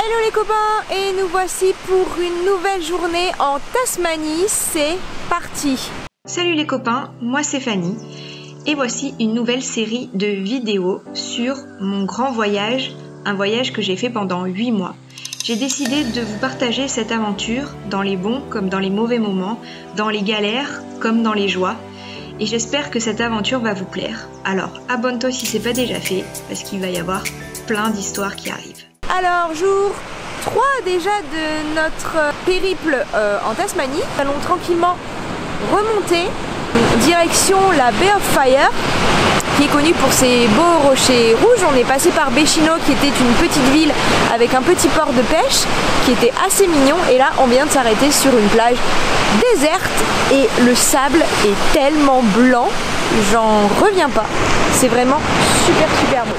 Hello les copains, et nous voici pour une nouvelle journée en Tasmanie, c'est parti. Salut les copains, moi c'est Fanny et voici une nouvelle série de vidéos sur mon grand voyage, un voyage que j'ai fait pendant 8 mois. J'ai décidé de vous partager cette aventure dans les bons comme dans les mauvais moments, dans les galères comme dans les joies, et j'espère que cette aventure va vous plaire. Alors abonne-toi si c'est pas déjà fait, parce qu'il va y avoir plein d'histoires qui arrivent. Alors jour 3 déjà de notre périple en Tasmanie. Nous allons tranquillement remonter direction la Bay of Fire, qui est connue pour ses beaux rochers rouges. On est passé par Béchino, qui était une petite ville avec un petit port de pêche qui était assez mignon, et là on vient de s'arrêter sur une plage déserte et le sable est tellement blanc, j'en reviens pas. C'est vraiment super beau.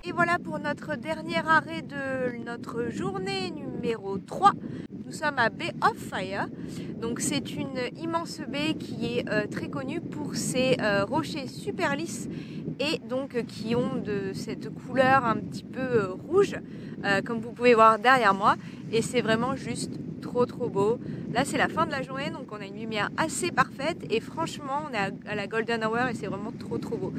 Et voilà pour notre dernier arrêt de notre journée numéro 3. Nous sommes à Bay of Fire. Donc c'est une immense baie qui est très connue pour ses rochers super lisses et donc qui ont de cette couleur un petit peu rouge, comme vous pouvez voir derrière moi. Et c'est vraiment juste trop beau. Là c'est la fin de la journée, donc on a une lumière assez parfaite et franchement on est à la golden hour et c'est vraiment trop beau.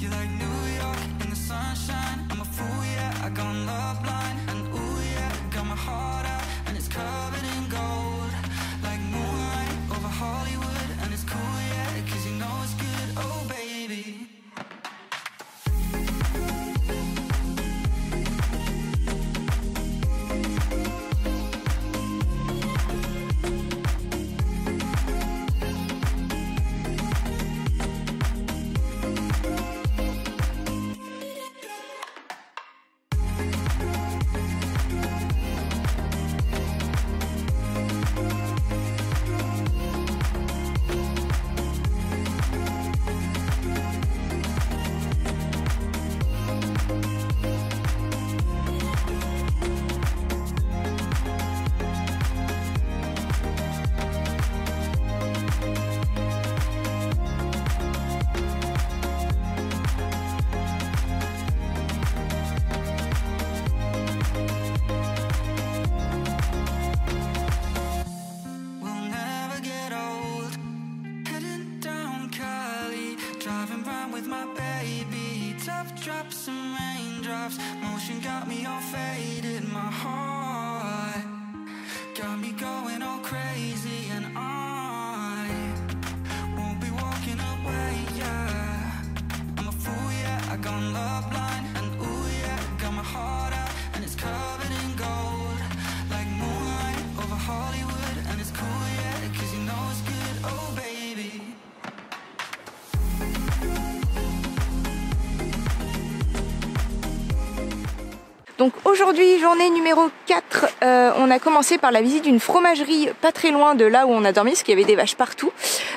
Like new with my baby. Tough drops and raindrops, motion got me all faded. My heart got me going all crazy, and I won't be walking away, yeah. I'm a fool, yeah, I gone love blind, and ooh yeah, got my heart out, and it's covered in gold, like moonlight over Hollywood, and it's cool, yeah, 'cause you know it's good, oh baby. Donc aujourd'hui, journée numéro 4, on a commencé par la visite d'une fromagerie pas très loin de là où on a dormi, parce qu'il y avait des vaches partout.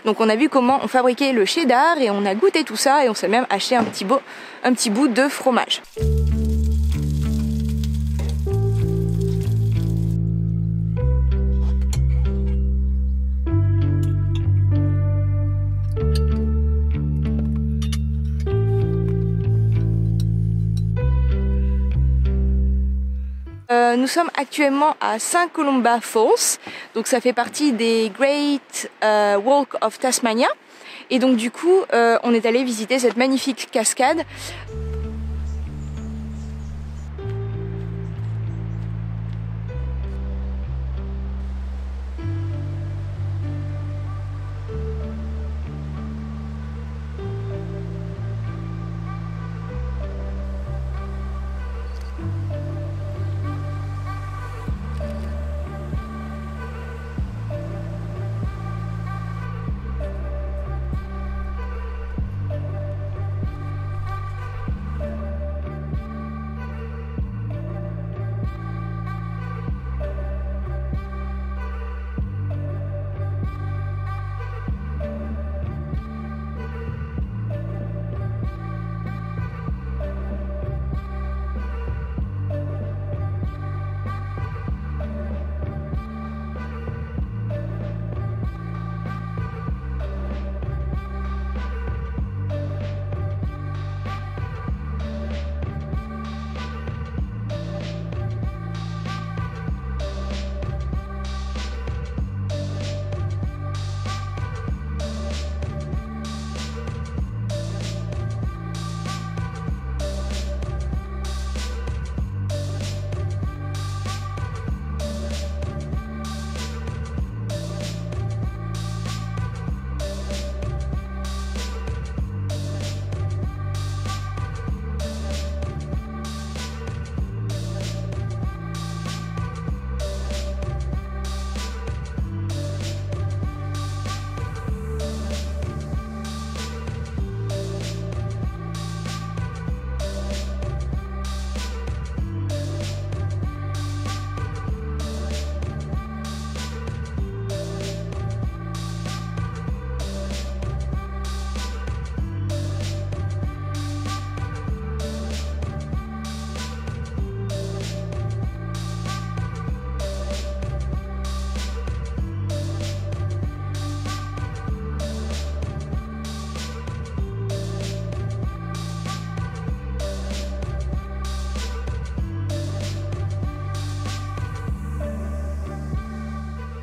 Donc on a vu comment on fabriquait le cheddar et on a goûté tout ça et on s'est même acheté un petit bout de fromage. Nous sommes actuellement à St Columba Falls, donc ça fait partie des Great Walk of Tasmania, et donc du coup on est allé visiter cette magnifique cascade.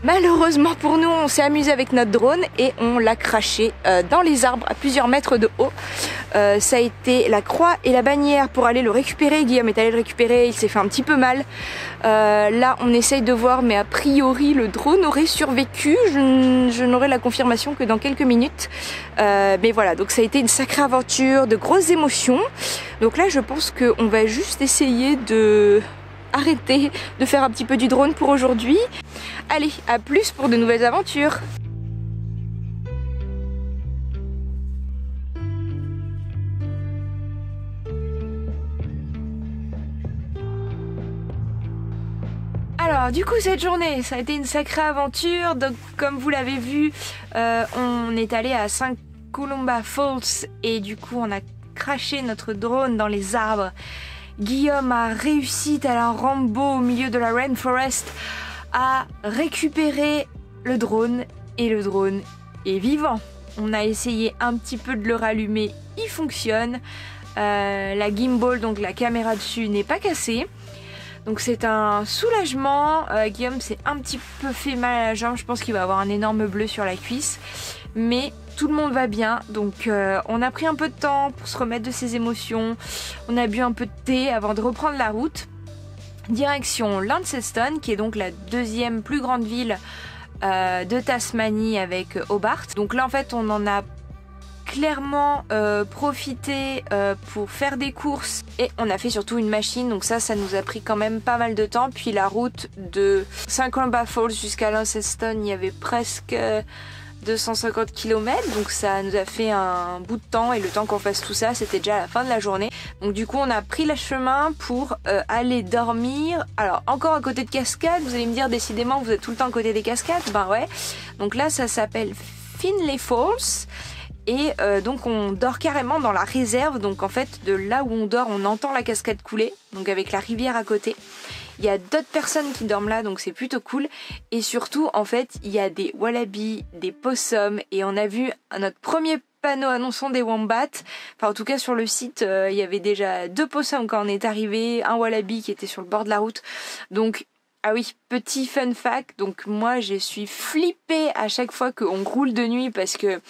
Malheureusement pour nous, on s'est amusé avec notre drone et on l'a craché dans les arbres à plusieurs mètres de haut. Ça a été la croix et la bannière pour aller le récupérer. Guillaume est allé le récupérer, il s'est fait un petit peu mal. Là on essaye de voir, mais a priori le drone aurait survécu. Je n'aurai la confirmation que dans quelques minutes. Mais voilà, donc ça a été une sacrée aventure, de grosses émotions. Donc là je pense qu'on va juste essayer de arrêter de faire un petit peu du drone pour aujourd'hui. Allez, à plus pour de nouvelles aventures. Alors du coup cette journée ça a été une sacrée aventure. Donc comme vous l'avez vu, on est allé à St Columba Falls et du coup on a craché notre drone dans les arbres. Guillaume a réussi tel un Rambo au milieu de la Rainforest à récupérer le drone et le drone est vivant. On a essayé un petit peu de le rallumer, il fonctionne. La gimbal, donc la caméra dessus, n'est pas cassée. Donc c'est un soulagement. Guillaume s'est un petit peu fait mal à la jambe, je pense qu'il va avoir un énorme bleu sur la cuisse. Mais tout le monde va bien. Donc on a pris un peu de temps pour se remettre de ses émotions. On a bu un peu de thé avant de reprendre la route. Direction Launceston, qui est donc la deuxième plus grande ville de Tasmanie avec Hobart. Donc là en fait on en a clairement profité pour faire des courses et on a fait surtout une machine, donc ça nous a pris quand même pas mal de temps. Puis la route de St Columba Falls jusqu'à Launceston, il y avait presque 250 km, donc ça nous a fait un bout de temps, et le temps qu'on fasse tout ça c'était déjà à la fin de la journée. Donc du coup on a pris le chemin pour aller dormir. Alors encore à côté de cascades, vous allez me dire décidément vous êtes tout le temps à côté des cascades. Ben ouais, donc là ça s'appelle Finlay Falls. Et donc on dort carrément dans la réserve, donc en fait de là où on dort on entend la cascade couler, donc avec la rivière à côté. Il y a d'autres personnes qui dorment là, donc c'est plutôt cool. Et surtout en fait il y a des wallabies, des possums, et on a vu notre premier panneau annonçant des wombats. Enfin en tout cas sur le site il y avait déjà 2 possums quand on est arrivé, un wallaby qui était sur le bord de la route. Donc ah oui, petit fun fact, donc moi je suis flippée à chaque fois qu'on roule de nuit, parce que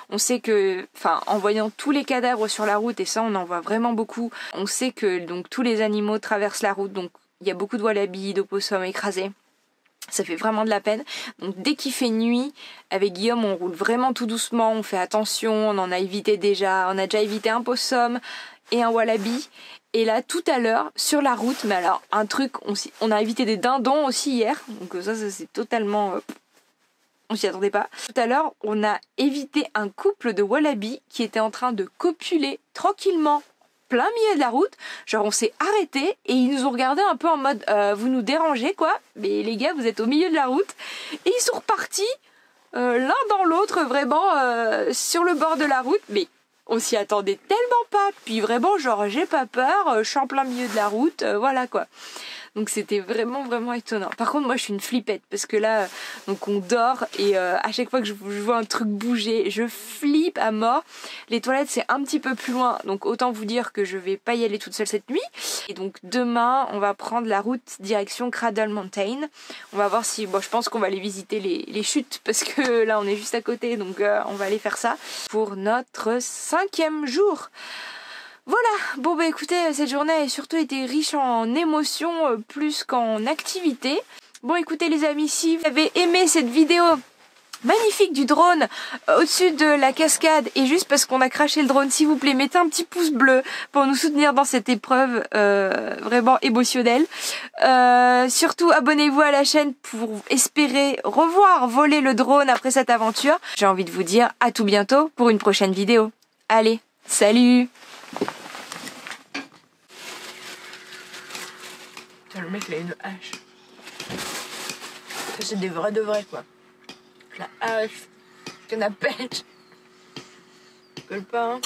on sait que, enfin en voyant tous les cadavres sur la route, et ça on en voit vraiment beaucoup, on sait que donc tous les animaux traversent la route, donc il y a beaucoup de wallabies, d'opossums écrasés. Ça fait vraiment de la peine. Donc dès qu'il fait nuit, avec Guillaume on roule vraiment tout doucement, on fait attention, on a déjà évité un possum et un wallaby. Et là tout à l'heure sur la route, mais alors un truc, on a évité des dindons aussi hier, donc ça c'est totalement, on s'y attendait pas. Tout à l'heure on a évité un couple de wallabies qui était en train de copuler tranquillement plein milieu de la route. Genre on s'est arrêté et ils nous ont regardé un peu en mode vous nous dérangez quoi, mais les gars vous êtes au milieu de la route, et ils sont repartis l'un dans l'autre vraiment sur le bord de la route, mais on s'y attendait tellement pas. Puis vraiment genre j'ai pas peur, je suis en plein milieu de la route, voilà quoi. Donc c'était vraiment étonnant. Par contre moi je suis une flippette, parce que là donc on dort et à chaque fois que je vois un truc bouger je flippe à mort. Les toilettes c'est un petit peu plus loin, donc autant vous dire que je vais pas y aller toute seule cette nuit. Et donc demain on va prendre la route direction Cradle Mountain. On va voir si, bon je pense qu'on va aller visiter les chutes, parce que là on est juste à côté, donc on va aller faire ça pour notre 5e jour. Voilà, bon bah écoutez, cette journée a surtout été riche en émotions plus qu'en activités. Bon écoutez les amis, si vous avez aimé cette vidéo magnifique du drone au-dessus de la cascade, et juste parce qu'on a craché le drone, s'il vous plaît mettez un petit pouce bleu pour nous soutenir dans cette épreuve vraiment émotionnelle. Surtout abonnez-vous à la chaîne pour espérer revoir voler le drone après cette aventure. J'ai envie de vous dire à tout bientôt pour une prochaine vidéo. Allez, salut! Le mec il a une hache. Ça c'est des vrais de vrais quoi. La hache, canne à pêche. Colle pas hein.